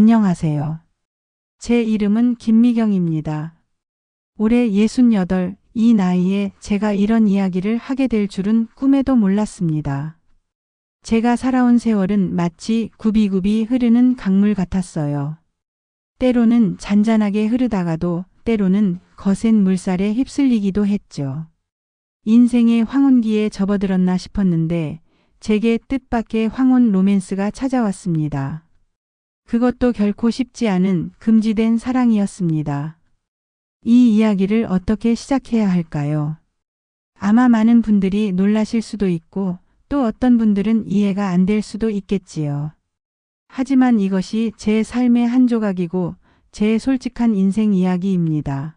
안녕하세요. 제 이름은 김미경입니다. 올해 68, 이 나이에 제가 이런 이야기를 하게 될 줄은 꿈에도 몰랐습니다. 제가 살아온 세월은 마치 굽이굽이 흐르는 강물 같았어요. 때로는 잔잔하게 흐르다가도 때로는 거센 물살에 휩쓸리기도 했죠. 인생의 황혼기에 접어들었나 싶었는데 제게 뜻밖의 황혼 로맨스가 찾아왔습니다. 그것도 결코 쉽지 않은 금지된 사랑이었습니다. 이 이야기를 어떻게 시작해야 할까요? 아마 많은 분들이 놀라실 수도 있고 또 어떤 분들은 이해가 안 될 수도 있겠지요. 하지만 이것이 제 삶의 한 조각이고 제 솔직한 인생 이야기입니다.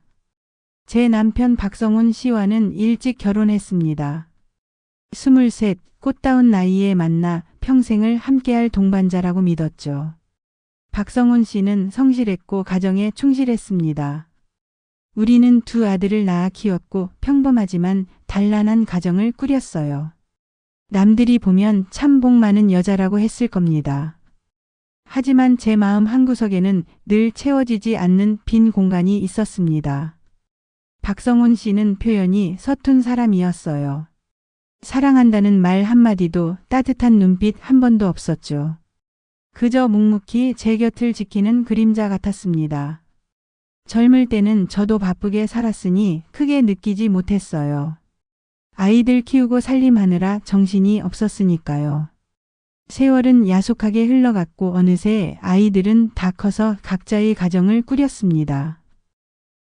제 남편 박성훈 씨와는 일찍 결혼했습니다. 23, 꽃다운 나이에 만나 평생을 함께할 동반자라고 믿었죠. 박성훈 씨는 성실했고 가정에 충실했습니다. 우리는 두 아들을 낳아 키웠고 평범하지만 단란한 가정을 꾸렸어요. 남들이 보면 참 복 많은 여자라고 했을 겁니다. 하지만 제 마음 한구석에는 늘 채워지지 않는 빈 공간이 있었습니다. 박성훈 씨는 표현이 서툰 사람이었어요. 사랑한다는 말 한마디도 따뜻한 눈빛 한 번도 없었죠. 그저 묵묵히 제 곁을 지키는 그림자 같았습니다. 젊을 때는 저도 바쁘게 살았으니 크게 느끼지 못했어요. 아이들 키우고 살림하느라 정신이 없었으니까요. 세월은 야속하게 흘러갔고 어느새 아이들은 다 커서 각자의 가정을 꾸렸습니다.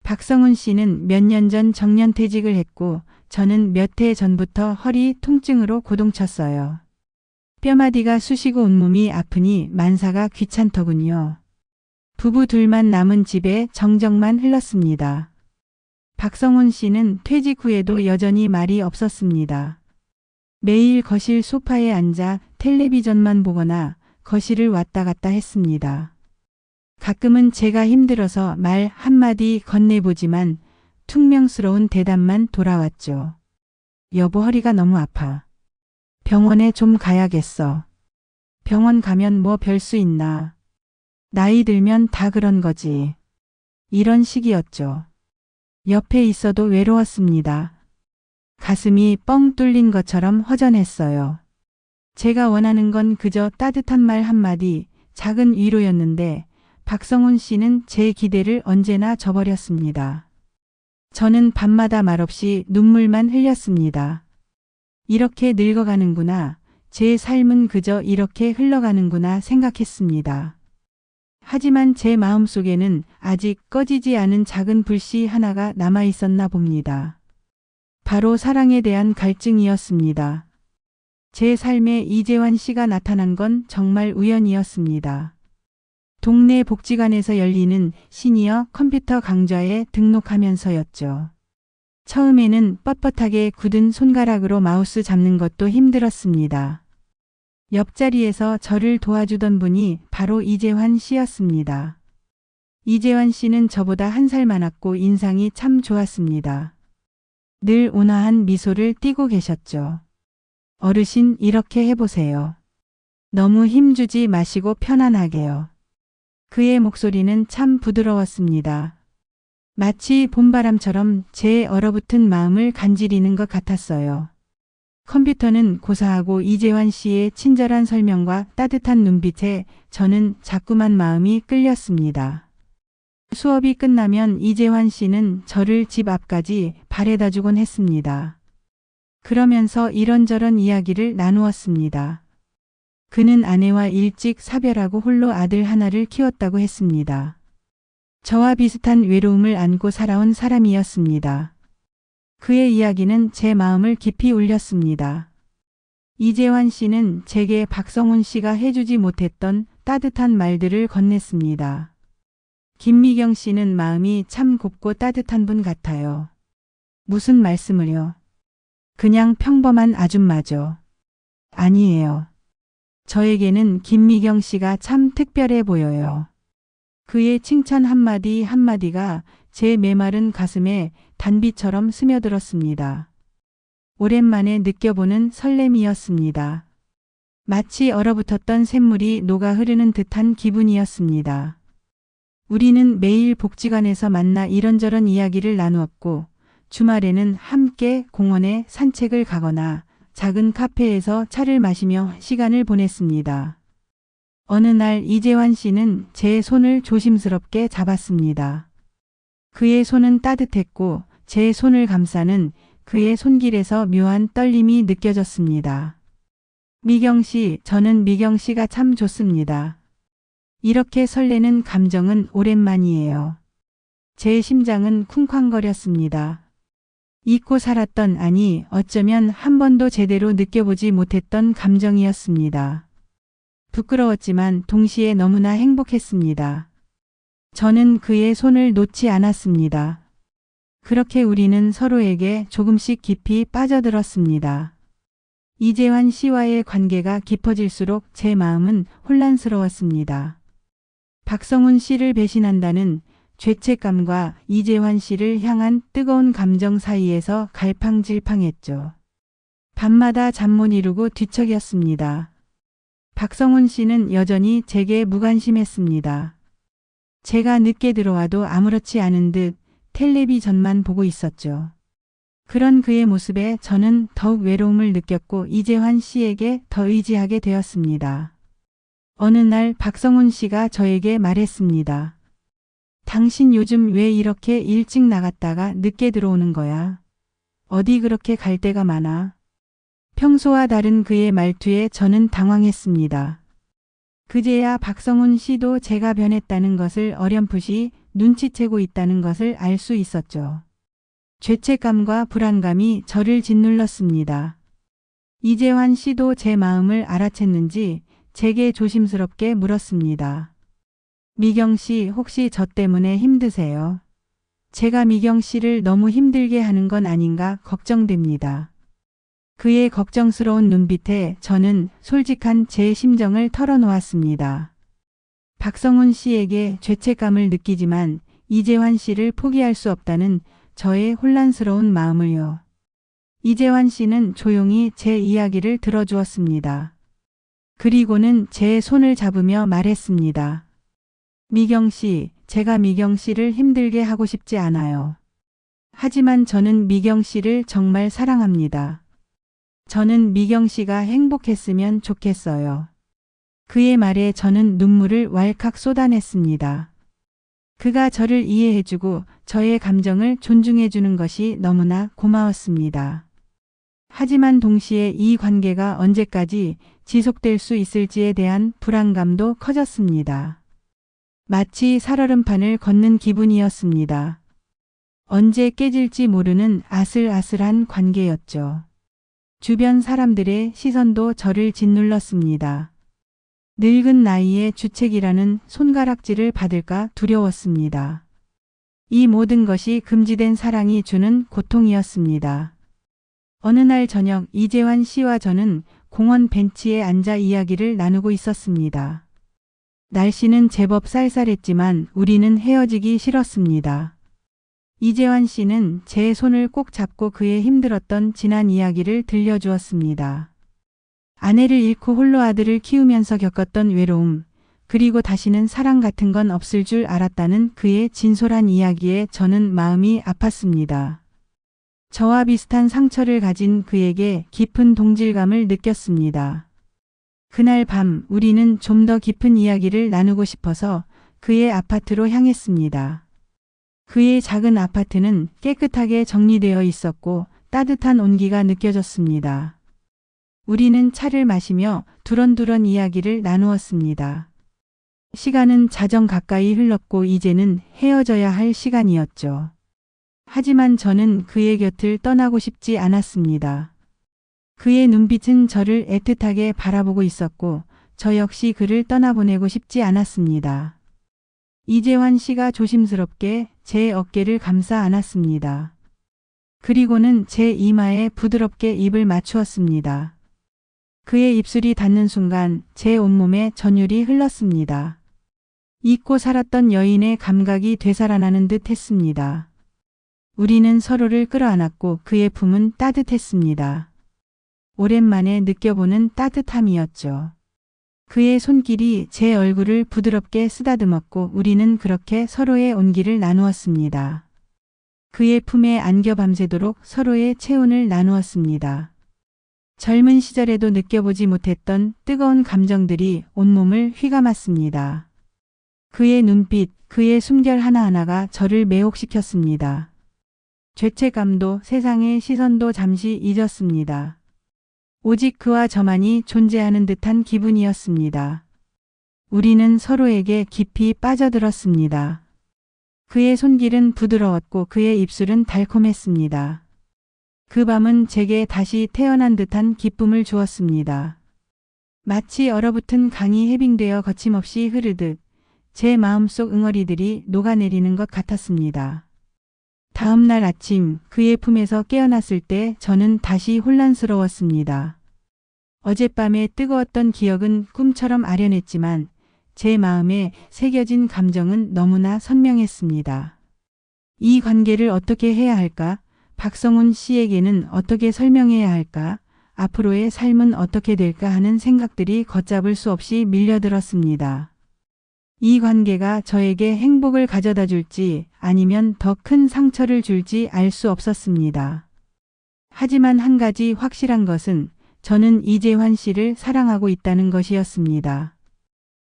박성훈 씨는 몇 년 전 정년퇴직을 했고 저는 몇 해 전부터 허리 통증으로 고동쳤어요. 뼈마디가 쑤시고 온몸이 아프니 만사가 귀찮더군요. 부부 둘만 남은 집에 정적만 흘렀습니다. 박성훈 씨는 퇴직 후에도 여전히 말이 없었습니다. 매일 거실 소파에 앉아 텔레비전만 보거나 거실을 왔다 갔다 했습니다. 가끔은 제가 힘들어서 말 한마디 건네보지만 퉁명스러운 대답만 돌아왔죠. 여보, 허리가 너무 아파. 병원에 좀 가야겠어. 병원 가면 뭐 별 수 있나. 나이 들면 다 그런 거지. 이런 식이었죠. 옆에 있어도 외로웠습니다. 가슴이 뻥 뚫린 것처럼 허전했어요. 제가 원하는 건 그저 따뜻한 말 한마디, 작은 위로였는데 박성훈 씨는 제 기대를 언제나 저버렸습니다. 저는 밤마다 말없이 눈물만 흘렸습니다. 이렇게 늙어가는구나, 제 삶은 그저 이렇게 흘러가는구나 생각했습니다. 하지만 제 마음속에는 아직 꺼지지 않은 작은 불씨 하나가 남아있었나 봅니다. 바로 사랑에 대한 갈증이었습니다. 제 삶에 이재환 씨가 나타난 건 정말 우연이었습니다. 동네 복지관에서 열리는 시니어 컴퓨터 강좌에 등록하면서였죠. 처음에는 뻣뻣하게 굳은 손가락으로 마우스 잡는 것도 힘들었습니다. 옆자리에서 저를 도와주던 분이 바로 이재환 씨였습니다. 이재환 씨는 저보다 한 살 많았고 인상이 참 좋았습니다. 늘 온화한 미소를 띠고 계셨죠. 어르신, 이렇게 해보세요. 너무 힘주지 마시고 편안하게요. 그의 목소리는 참 부드러웠습니다. 마치 봄바람처럼 제 얼어붙은 마음을 간지리는 것 같았어요. 컴퓨터는 고사하고 이재환 씨의 친절한 설명과 따뜻한 눈빛에 저는 자꾸만 마음이 끌렸습니다. 수업이 끝나면 이재환 씨는 저를 집 앞까지 바래다 주곤 했습니다. 그러면서 이런저런 이야기를 나누었습니다. 그는 아내와 일찍 사별하고 홀로 아들 하나를 키웠다고 했습니다. 저와 비슷한 외로움을 안고 살아온 사람이었습니다. 그의 이야기는 제 마음을 깊이 울렸습니다. 이재환 씨는 제게 박성훈 씨가 해주지 못했던 따뜻한 말들을 건넸습니다. 김미경 씨는 마음이 참 곱고 따뜻한 분 같아요. 무슨 말씀을요? 그냥 평범한 아줌마죠. 아니에요. 저에게는 김미경 씨가 참 특별해 보여요. 그의 칭찬 한마디 한마디가 제 메마른 가슴에 단비처럼 스며들었습니다. 오랜만에 느껴보는 설렘이었습니다. 마치 얼어붙었던 샘물이 녹아 흐르는 듯한 기분이었습니다. 우리는 매일 복지관에서 만나 이런저런 이야기를 나누었고 주말에는 함께 공원에 산책을 가거나 작은 카페에서 차를 마시며 시간을 보냈습니다. 어느 날 이재환 씨는 제 손을 조심스럽게 잡았습니다. 그의 손은 따뜻했고 제 손을 감싸는 그의 손길에서 묘한 떨림이 느껴졌습니다. 미경 씨, 저는 미경 씨가 참 좋습니다. 이렇게 설레는 감정은 오랜만이에요. 제 심장은 쿵쾅거렸습니다. 잊고 살았던, 아니 어쩌면 한 번도 제대로 느껴보지 못했던 감정이었습니다. 부끄러웠지만 동시에 너무나 행복했습니다. 저는 그의 손을 놓지 않았습니다. 그렇게 우리는 서로에게 조금씩 깊이 빠져들었습니다. 이재환 씨와의 관계가 깊어질수록 제 마음은 혼란스러웠습니다. 박성훈 씨를 배신한다는 죄책감과 이재환 씨를 향한 뜨거운 감정 사이에서 갈팡질팡했죠. 밤마다 잠 못 이루고 뒤척였습니다. 박성훈 씨는 여전히 제게 무관심했습니다. 제가 늦게 들어와도 아무렇지 않은 듯 텔레비전만 보고 있었죠. 그런 그의 모습에 저는 더욱 외로움을 느꼈고 이재환 씨에게 더 의지하게 되었습니다. 어느 날 박성훈 씨가 저에게 말했습니다. 당신 요즘 왜 이렇게 일찍 나갔다가 늦게 들어오는 거야? 어디 그렇게 갈 데가 많아? 평소와 다른 그의 말투에 저는 당황했습니다. 그제야 박성훈 씨도 제가 변했다는 것을 어렴풋이 눈치채고 있다는 것을 알 수 있었죠. 죄책감과 불안감이 저를 짓눌렀습니다. 이재환 씨도 제 마음을 알아챘는지 제게 조심스럽게 물었습니다. 미경 씨, 혹시 저 때문에 힘드세요? 제가 미경 씨를 너무 힘들게 하는 건 아닌가 걱정됩니다. 그의 걱정스러운 눈빛에 저는 솔직한 제 심정을 털어놓았습니다. 박성훈 씨에게 죄책감을 느끼지만 이재환 씨를 포기할 수 없다는 저의 혼란스러운 마음을요. 이재환 씨는 조용히 제 이야기를 들어주었습니다. 그리고는 제 손을 잡으며 말했습니다. 미경 씨, 제가 미경 씨를 힘들게 하고 싶지 않아요. 하지만 저는 미경 씨를 정말 사랑합니다. 저는 미경 씨가 행복했으면 좋겠어요. 그의 말에 저는 눈물을 왈칵 쏟아냈습니다. 그가 저를 이해해주고 저의 감정을 존중해주는 것이 너무나 고마웠습니다. 하지만 동시에 이 관계가 언제까지 지속될 수 있을지에 대한 불안감도 커졌습니다. 마치 살얼음판을 걷는 기분이었습니다. 언제 깨질지 모르는 아슬아슬한 관계였죠. 주변 사람들의 시선도 저를 짓눌렀습니다. 늙은 나이에 주책이라는 손가락질을 받을까 두려웠습니다. 이 모든 것이 금지된 사랑이 주는 고통이었습니다. 어느 날 저녁 이재환 씨와 저는 공원 벤치에 앉아 이야기를 나누고 있었습니다. 날씨는 제법 쌀쌀했지만 우리는 헤어지기 싫었습니다. 이재환 씨는 제 손을 꼭 잡고 그의 힘들었던 지난 이야기를 들려주었습니다. 아내를 잃고 홀로 아들을 키우면서 겪었던 외로움, 그리고 다시는 사랑 같은 건 없을 줄 알았다는 그의 진솔한 이야기에 저는 마음이 아팠습니다. 저와 비슷한 상처를 가진 그에게 깊은 동질감을 느꼈습니다. 그날 밤 우리는 좀 더 깊은 이야기를 나누고 싶어서 그의 아파트로 향했습니다. 그의 작은 아파트는 깨끗하게 정리되어 있었고 따뜻한 온기가 느껴졌습니다. 우리는 차를 마시며 두런두런 이야기를 나누었습니다. 시간은 자정 가까이 흘렀고 이제는 헤어져야 할 시간이었죠. 하지만 저는 그의 곁을 떠나고 싶지 않았습니다. 그의 눈빛은 저를 애틋하게 바라보고 있었고 저 역시 그를 떠나보내고 싶지 않았습니다. 이재환 씨가 조심스럽게 제 어깨를 감싸 안았습니다. 그리고는 제 이마에 부드럽게 입을 맞추었습니다. 그의 입술이 닿는 순간 제 온몸에 전율이 흘렀습니다. 잊고 살았던 여인의 감각이 되살아나는 듯 했습니다. 우리는 서로를 끌어안았고 그의 품은 따뜻했습니다. 오랜만에 느껴보는 따뜻함이었죠. 그의 손길이 제 얼굴을 부드럽게 쓰다듬었고 우리는 그렇게 서로의 온기를 나누었습니다. 그의 품에 안겨 밤새도록 서로의 체온을 나누었습니다. 젊은 시절에도 느껴보지 못했던 뜨거운 감정들이 온몸을 휘감았습니다. 그의 눈빛, 그의 숨결 하나하나가 저를 매혹시켰습니다. 죄책감도 세상의 시선도 잠시 잊었습니다. 오직 그와 저만이 존재하는 듯한 기분이었습니다. 우리는 서로에게 깊이 빠져들었습니다. 그의 손길은 부드러웠고 그의 입술은 달콤했습니다. 그 밤은 제게 다시 태어난 듯한 기쁨을 주었습니다. 마치 얼어붙은 강이 해빙되어 거침없이 흐르듯 제 마음속 응어리들이 녹아내리는 것 같았습니다. 다음 날 아침 그의 품에서 깨어났을 때 저는 다시 혼란스러웠습니다. 어젯밤의 뜨거웠던 기억은 꿈처럼 아련했지만 제 마음에 새겨진 감정은 너무나 선명했습니다. 이 관계를 어떻게 해야 할까? 박성훈 씨에게는 어떻게 설명해야 할까? 앞으로의 삶은 어떻게 될까 하는 생각들이 걷잡을 수 없이 밀려들었습니다. 이 관계가 저에게 행복을 가져다 줄지 아니면 더 큰 상처를 줄지 알 수 없었습니다. 하지만 한 가지 확실한 것은 저는 이재환 씨를 사랑하고 있다는 것이었습니다.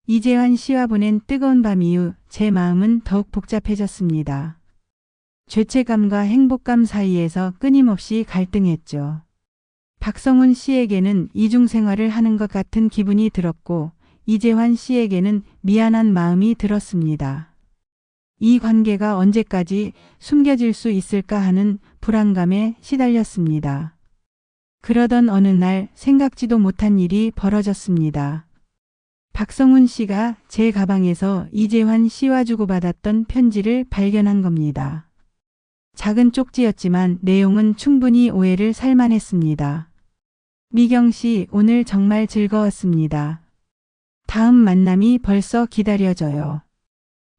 이재환 씨와 보낸 뜨거운 밤 이후 제 마음은 더욱 복잡해졌습니다. 죄책감과 행복감 사이에서 끊임없이 갈등했죠. 박성훈 씨에게는 이중생활을 하는 것 같은 기분이 들었고 이재환 씨에게는 미안한 마음이 들었습니다. 이 관계가 언제까지 숨겨질 수 있을까 하는 불안감에 시달렸습니다. 그러던 어느 날 생각지도 못한 일이 벌어졌습니다. 박성훈 씨가 제 가방에서 이재환 씨와 주고받았던 편지를 발견한 겁니다. 작은 쪽지였지만 내용은 충분히 오해를 살만했습니다. 미경 씨, 오늘 정말 즐거웠습니다. 다음 만남이 벌써 기다려져요.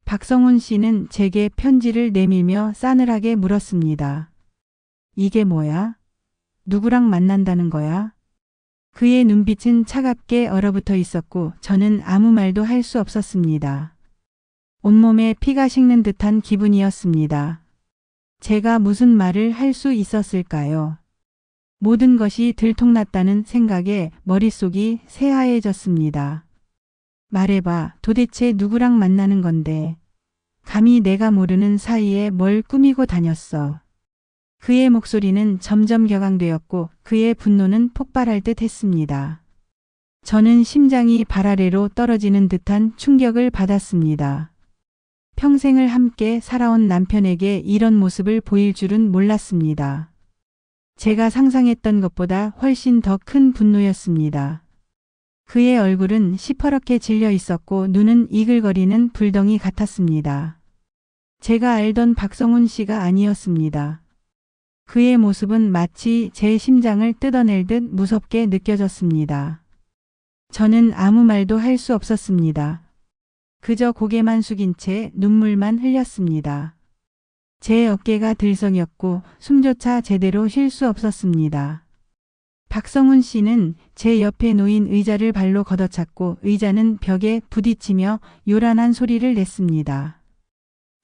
박성훈 씨는 제게 편지를 내밀며 싸늘하게 물었습니다. 이게 뭐야? 누구랑 만난다는 거야? 그의 눈빛은 차갑게 얼어붙어 있었고 저는 아무 말도 할 수 없었습니다. 온몸에 피가 식는 듯한 기분이었습니다. 제가 무슨 말을 할 수 있었을까요? 모든 것이 들통났다는 생각에 머릿속이 새하얘졌습니다. 말해봐, 도대체 누구랑 만나는 건데? 감히 내가 모르는 사이에 뭘 꾸미고 다녔어. 그의 목소리는 점점 격앙되었고 그의 분노는 폭발할 듯 했습니다. 저는 심장이 발 아래로 떨어지는 듯한 충격을 받았습니다. 평생을 함께 살아온 남편에게 이런 모습을 보일 줄은 몰랐습니다. 제가 상상했던 것보다 훨씬 더 큰 분노였습니다. 그의 얼굴은 시퍼렇게 질려 있었고 눈은 이글거리는 불덩이 같았습니다. 제가 알던 박성훈 씨가 아니었습니다. 그의 모습은 마치 제 심장을 뜯어낼 듯 무섭게 느껴졌습니다. 저는 아무 말도 할 수 없었습니다. 그저 고개만 숙인 채 눈물만 흘렸습니다. 제 어깨가 들썩였고 숨조차 제대로 쉴 수 없었습니다. 박성훈 씨는 제 옆에 놓인 의자를 발로 걷어찼고 의자는 벽에 부딪히며 요란한 소리를 냈습니다.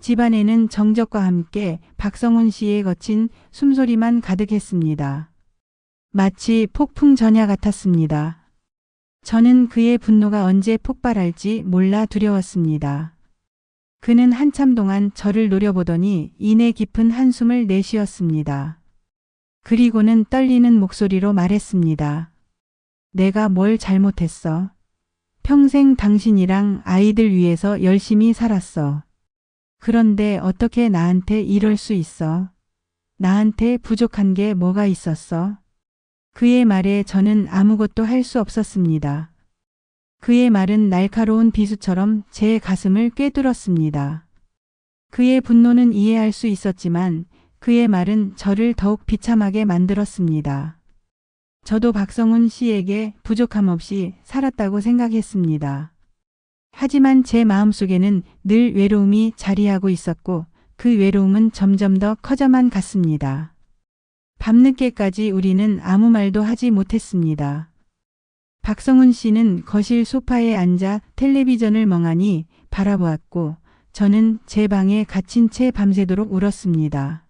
집안에는 정적과 함께 박성훈 씨의 거친 숨소리만 가득했습니다. 마치 폭풍 전야 같았습니다. 저는 그의 분노가 언제 폭발할지 몰라 두려웠습니다. 그는 한참 동안 저를 노려보더니 이내 깊은 한숨을 내쉬었습니다. 그리고는 떨리는 목소리로 말했습니다. 내가 뭘 잘못했어? 평생 당신이랑 아이들 위해서 열심히 살았어. 그런데 어떻게 나한테 이럴 수 있어? 나한테 부족한 게 뭐가 있었어? 그의 말에 저는 아무것도 할 수 없었습니다. 그의 말은 날카로운 비수처럼 제 가슴을 꿰뚫었습니다. 그의 분노는 이해할 수 있었지만 그의 말은 저를 더욱 비참하게 만들었습니다. 저도 박성훈 씨에게 부족함 없이 살았다고 생각했습니다. 하지만 제 마음속에는 늘 외로움이 자리하고 있었고 그 외로움은 점점 더 커져만 갔습니다. 밤늦게까지 우리는 아무 말도 하지 못했습니다. 박성훈 씨는 거실 소파에 앉아 텔레비전을 멍하니 바라보았고 저는 제 방에 갇힌 채 밤새도록 울었습니다.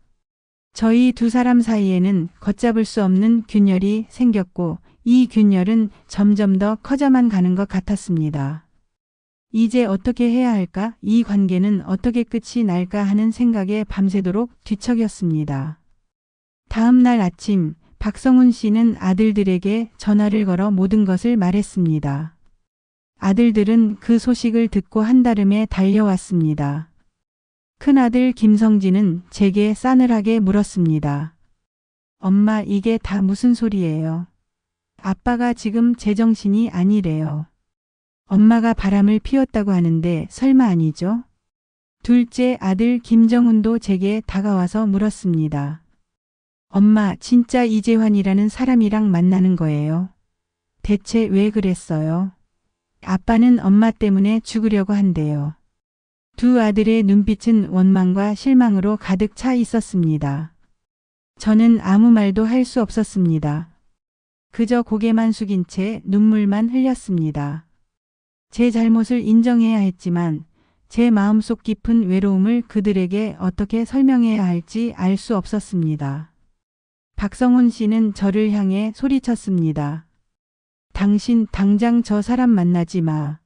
저희 두 사람 사이에는 걷잡을 수 없는 균열이 생겼고 이 균열은 점점 더 커져만 가는 것 같았습니다. 이제 어떻게 해야 할까? 이 관계는 어떻게 끝이 날까 하는 생각에 밤새도록 뒤척였습니다. 다음 날 아침 박성훈 씨는 아들들에게 전화를 걸어 모든 것을 말했습니다. 아들들은 그 소식을 듣고 한달음에 달려왔습니다. 큰아들 김성진은 제게 싸늘하게 물었습니다. 엄마, 이게 다 무슨 소리예요? 아빠가 지금 제정신이 아니래요. 엄마가 바람을 피웠다고 하는데 설마 아니죠? 둘째 아들 김정훈도 제게 다가와서 물었습니다. 엄마, 진짜 이재환이라는 사람이랑 만나는 거예요? 대체 왜 그랬어요? 아빠는 엄마 때문에 죽으려고 한대요. 두 아들의 눈빛은 원망과 실망으로 가득 차 있었습니다. 저는 아무 말도 할 수 없었습니다. 그저 고개만 숙인 채 눈물만 흘렸습니다. 제 잘못을 인정해야 했지만 제 마음속 깊은 외로움을 그들에게 어떻게 설명해야 할지 알 수 없었습니다. 박성훈 씨는 저를 향해 소리쳤습니다. 당신 당장 저 사람 만나지 마.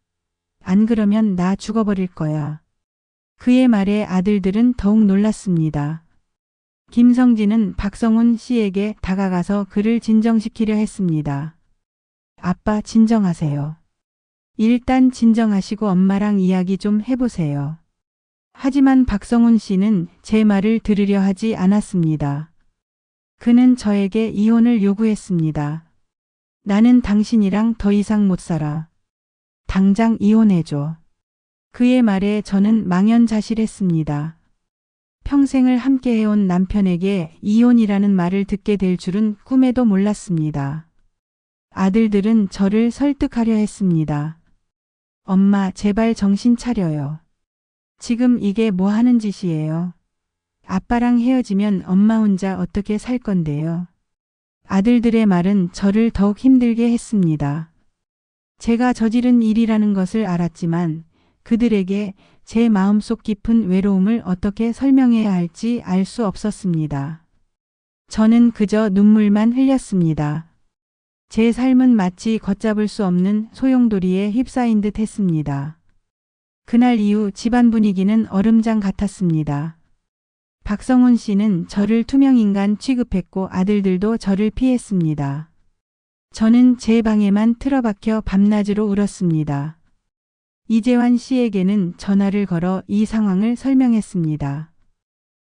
안 그러면 나 죽어버릴 거야. 그의 말에 아들들은 더욱 놀랐습니다. 김성진은 박성훈 씨에게 다가가서 그를 진정시키려 했습니다. 아빠, 진정하세요. 일단 진정하시고 엄마랑 이야기 좀 해보세요. 하지만 박성훈 씨는 제 말을 들으려 하지 않았습니다. 그는 저에게 이혼을 요구했습니다. 나는 당신이랑 더 이상 못 살아. 당장 이혼해줘. 그의 말에 저는 망연자실했습니다. 평생을 함께 해온 남편에게 이혼이라는 말을 듣게 될 줄은 꿈에도 몰랐습니다. 아들들은 저를 설득하려 했습니다. 엄마, 제발 정신 차려요. 지금 이게 뭐 하는 짓이에요? 아빠랑 헤어지면 엄마 혼자 어떻게 살 건데요? 아들들의 말은 저를 더욱 힘들게 했습니다. 제가 저지른 일이라는 것을 알았지만 그들에게 제 마음속 깊은 외로움을 어떻게 설명해야 할지 알 수 없었습니다. 저는 그저 눈물만 흘렸습니다. 제 삶은 마치 걷잡을 수 없는 소용돌이에 휩싸인 듯 했습니다. 그날 이후 집안 분위기는 얼음장 같았습니다. 박성훈 씨는 저를 투명인간 취급했고 아들들도 저를 피했습니다. 저는 제 방에만 틀어박혀 밤낮으로 울었습니다. 이재환 씨에게는 전화를 걸어 이 상황을 설명했습니다.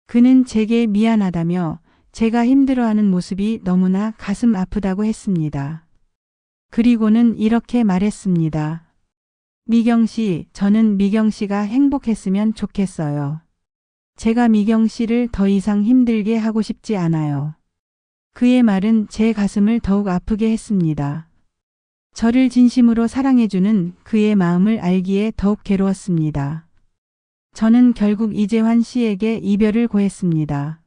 그는 제게 미안하다며 제가 힘들어하는 모습이 너무나 가슴 아프다고 했습니다. 그리고는 이렇게 말했습니다. 미경 씨, 저는 미경 씨가 행복했으면 좋겠어요. 제가 미경 씨를 더 이상 힘들게 하고 싶지 않아요. 그의 말은 제 가슴을 더욱 아프게 했습니다. 저를 진심으로 사랑해주는 그의 마음을 알기에 더욱 괴로웠습니다. 저는 결국 이재환 씨에게 이별을 고했습니다.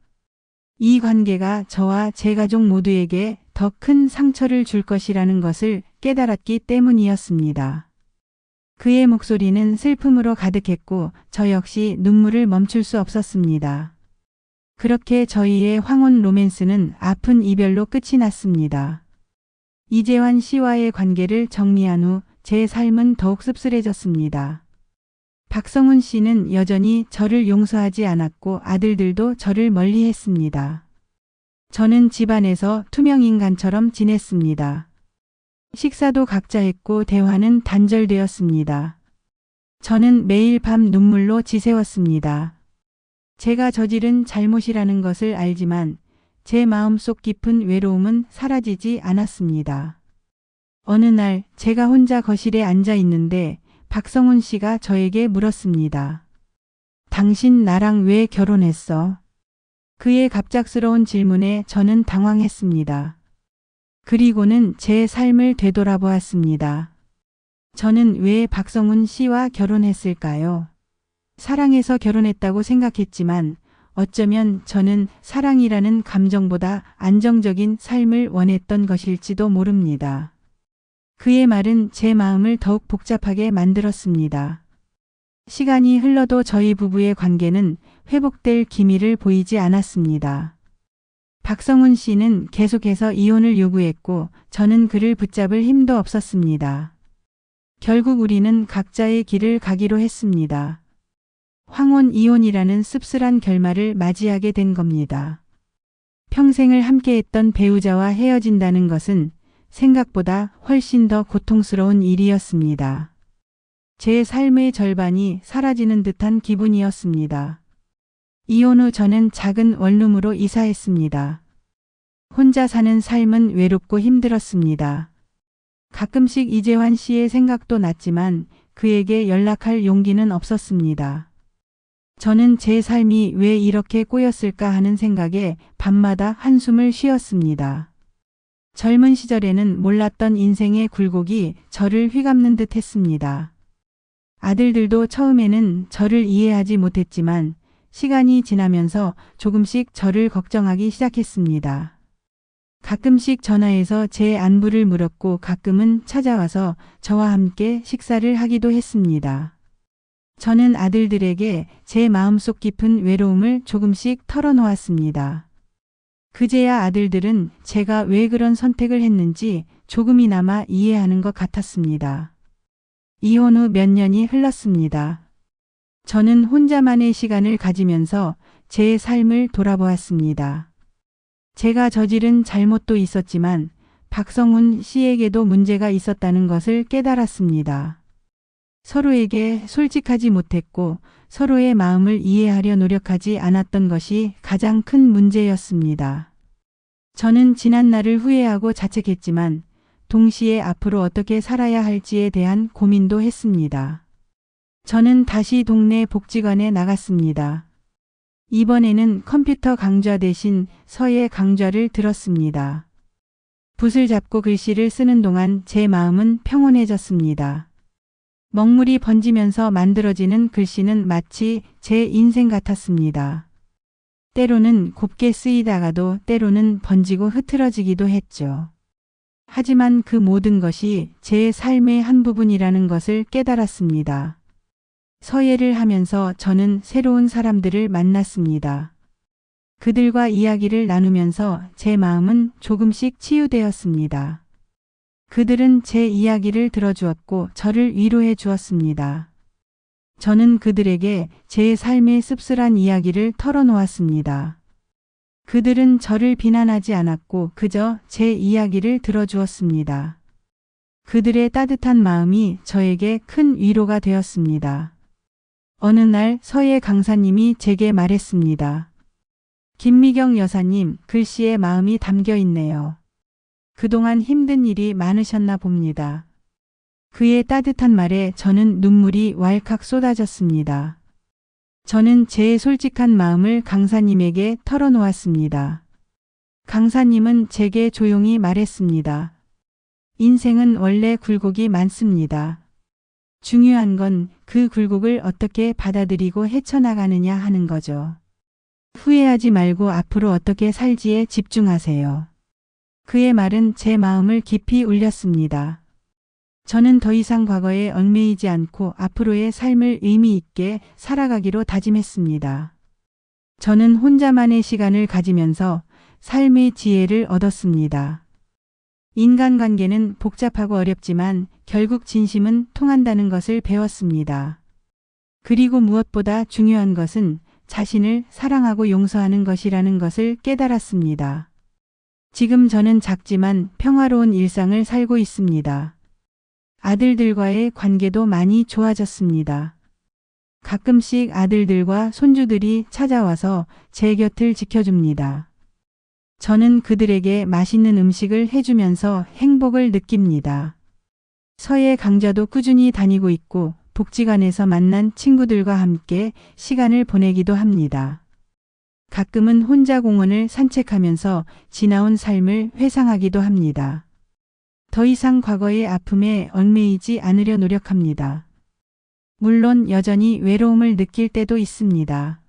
이 관계가 저와 제 가족 모두에게 더 큰 상처를 줄 것이라는 것을 깨달았기 때문이었습니다. 그의 목소리는 슬픔으로 가득했고 저 역시 눈물을 멈출 수 없었습니다. 그렇게 저희의 황혼 로맨스는 아픈 이별로 끝이 났습니다. 이재환 씨와의 관계를 정리한 후 제 삶은 더욱 씁쓸해졌습니다. 박성훈 씨는 여전히 저를 용서하지 않았고 아들들도 저를 멀리했습니다. 저는 집안에서 투명인간처럼 지냈습니다. 식사도 각자 했고 대화는 단절되었습니다. 저는 매일 밤 눈물로 지새웠습니다. 제가 저지른 잘못이라는 것을 알지만 제 마음속 깊은 외로움은 사라지지 않았습니다. 어느 날 제가 혼자 거실에 앉아 있는데 박성훈 씨가 저에게 물었습니다. 당신 나랑 왜 결혼했어? 그의 갑작스러운 질문에 저는 당황했습니다. 그리고는 제 삶을 되돌아보았습니다. 저는 왜 박성훈 씨와 결혼했을까요? 사랑해서 결혼했다고 생각했지만 어쩌면 저는 사랑이라는 감정보다 안정적인 삶을 원했던 것일지도 모릅니다. 그의 말은 제 마음을 더욱 복잡하게 만들었습니다. 시간이 흘러도 저희 부부의 관계는 회복될 기미를 보이지 않았습니다. 박성훈 씨는 계속해서 이혼을 요구했고 저는 그를 붙잡을 힘도 없었습니다. 결국 우리는 각자의 길을 가기로 했습니다. 황혼 이혼이라는 씁쓸한 결말을 맞이하게 된 겁니다. 평생을 함께했던 배우자와 헤어진다는 것은 생각보다 훨씬 더 고통스러운 일이었습니다. 제 삶의 절반이 사라지는 듯한 기분이었습니다. 이혼 후 저는 작은 원룸으로 이사했습니다. 혼자 사는 삶은 외롭고 힘들었습니다. 가끔씩 이재환 씨의 생각도 났지만 그에게 연락할 용기는 없었습니다. 저는 제 삶이 왜 이렇게 꼬였을까 하는 생각에 밤마다 한숨을 쉬었습니다. 젊은 시절에는 몰랐던 인생의 굴곡이 저를 휘감는 듯 했습니다. 아들들도 처음에는 저를 이해하지 못했지만 시간이 지나면서 조금씩 저를 걱정하기 시작했습니다. 가끔씩 전화해서 제 안부를 물었고 가끔은 찾아와서 저와 함께 식사를 하기도 했습니다. 저는 아들들에게 제 마음속 깊은 외로움을 조금씩 털어놓았습니다. 그제야 아들들은 제가 왜 그런 선택을 했는지 조금이나마 이해하는 것 같았습니다. 이혼 후 몇 년이 흘렀습니다. 저는 혼자만의 시간을 가지면서 제 삶을 돌아보았습니다. 제가 저지른 잘못도 있었지만 박성훈 씨에게도 문제가 있었다는 것을 깨달았습니다. 서로에게 솔직하지 못했고 서로의 마음을 이해하려 노력하지 않았던 것이 가장 큰 문제였습니다. 저는 지난 날을 후회하고 자책했지만 동시에 앞으로 어떻게 살아야 할지에 대한 고민도 했습니다. 저는 다시 동네 복지관에 나갔습니다. 이번에는 컴퓨터 강좌 대신 서예 강좌를 들었습니다. 붓을 잡고 글씨를 쓰는 동안 제 마음은 평온해졌습니다. 먹물이 번지면서 만들어지는 글씨는 마치 제 인생 같았습니다. 때로는 곱게 쓰이다가도 때로는 번지고 흐트러지기도 했죠. 하지만 그 모든 것이 제 삶의 한 부분이라는 것을 깨달았습니다. 서예를 하면서 저는 새로운 사람들을 만났습니다. 그들과 이야기를 나누면서 제 마음은 조금씩 치유되었습니다. 그들은 제 이야기를 들어주었고 저를 위로해 주었습니다. 저는 그들에게 제 삶의 씁쓸한 이야기를 털어놓았습니다. 그들은 저를 비난하지 않았고 그저 제 이야기를 들어주었습니다. 그들의 따뜻한 마음이 저에게 큰 위로가 되었습니다. 어느 날 서예 강사님이 제게 말했습니다. 김미경 여사님, 글씨에 마음이 담겨 있네요. 그동안 힘든 일이 많으셨나 봅니다. 그의 따뜻한 말에 저는 눈물이 왈칵 쏟아졌습니다. 저는 제 솔직한 마음을 강사님에게 털어놓았습니다. 강사님은 제게 조용히 말했습니다. 인생은 원래 굴곡이 많습니다. 중요한 건 그 굴곡을 어떻게 받아들이고 헤쳐나가느냐 하는 거죠. 후회하지 말고 앞으로 어떻게 살지에 집중하세요. 그의 말은 제 마음을 깊이 울렸습니다. 저는 더 이상 과거에 얽매이지 않고 앞으로의 삶을 의미 있게 살아가기로 다짐했습니다. 저는 혼자만의 시간을 가지면서 삶의 지혜를 얻었습니다. 인간관계는 복잡하고 어렵지만 결국 진심은 통한다는 것을 배웠습니다. 그리고 무엇보다 중요한 것은 자신을 사랑하고 용서하는 것이라는 것을 깨달았습니다. 지금 저는 작지만 평화로운 일상을 살고 있습니다. 아들들과의 관계도 많이 좋아졌습니다. 가끔씩 아들들과 손주들이 찾아와서 제 곁을 지켜줍니다. 저는 그들에게 맛있는 음식을 해주면서 행복을 느낍니다. 서예 강좌도 꾸준히 다니고 있고 복지관에서 만난 친구들과 함께 시간을 보내기도 합니다. 가끔은 혼자 공원을 산책하면서 지나온 삶을 회상하기도 합니다. 더 이상 과거의 아픔에 얽매이지 않으려 노력합니다. 물론 여전히 외로움을 느낄 때도 있습니다.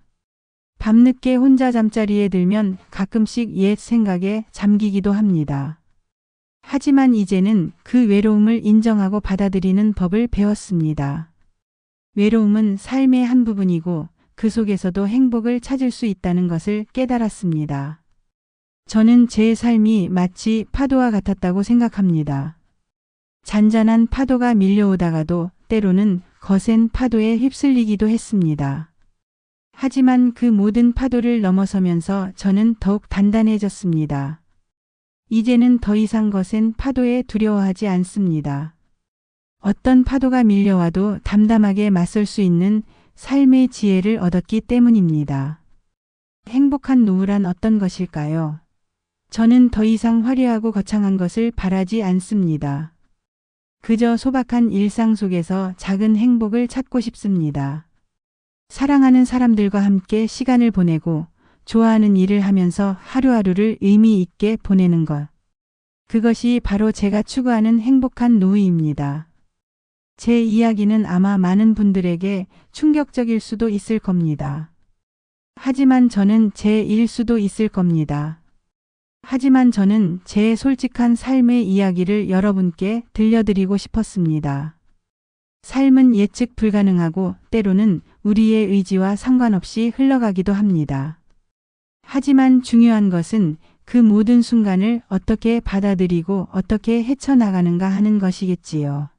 밤늦게 혼자 잠자리에 들면 가끔씩 옛 생각에 잠기기도 합니다. 하지만 이제는 그 외로움을 인정하고 받아들이는 법을 배웠습니다. 외로움은 삶의 한 부분이고 그 속에서도 행복을 찾을 수 있다는 것을 깨달았습니다. 저는 제 삶이 마치 파도와 같았다고 생각합니다. 잔잔한 파도가 밀려오다가도 때로는 거센 파도에 휩쓸리기도 했습니다. 하지만 그 모든 파도를 넘어서면서 저는 더욱 단단해졌습니다. 이제는 더 이상 거센 파도에 두려워하지 않습니다. 어떤 파도가 밀려와도 담담하게 맞설 수 있는 삶의 지혜를 얻었기 때문입니다. 행복한 노후란 어떤 것일까요? 저는 더 이상 화려하고 거창한 것을 바라지 않습니다. 그저 소박한 일상 속에서 작은 행복을 찾고 싶습니다. 사랑하는 사람들과 함께 시간을 보내고 좋아하는 일을 하면서 하루하루를 의미 있게 보내는 것. 그것이 바로 제가 추구하는 행복한 노후입니다. 제 이야기는 아마 많은 분들에게 충격적일 수도 있을 겁니다. 하지만 저는 제 수도 있을 겁니다. 하지만 저는 제 솔직한 삶의 이야기를 여러분께 들려드리고 싶었습니다. 삶은 예측 불가능하고 때로는 우리의 의지와 상관없이 흘러가기도 합니다. 하지만 중요한 것은 그 모든 순간을 어떻게 받아들이고 어떻게 헤쳐나가는가 하는 것이겠지요.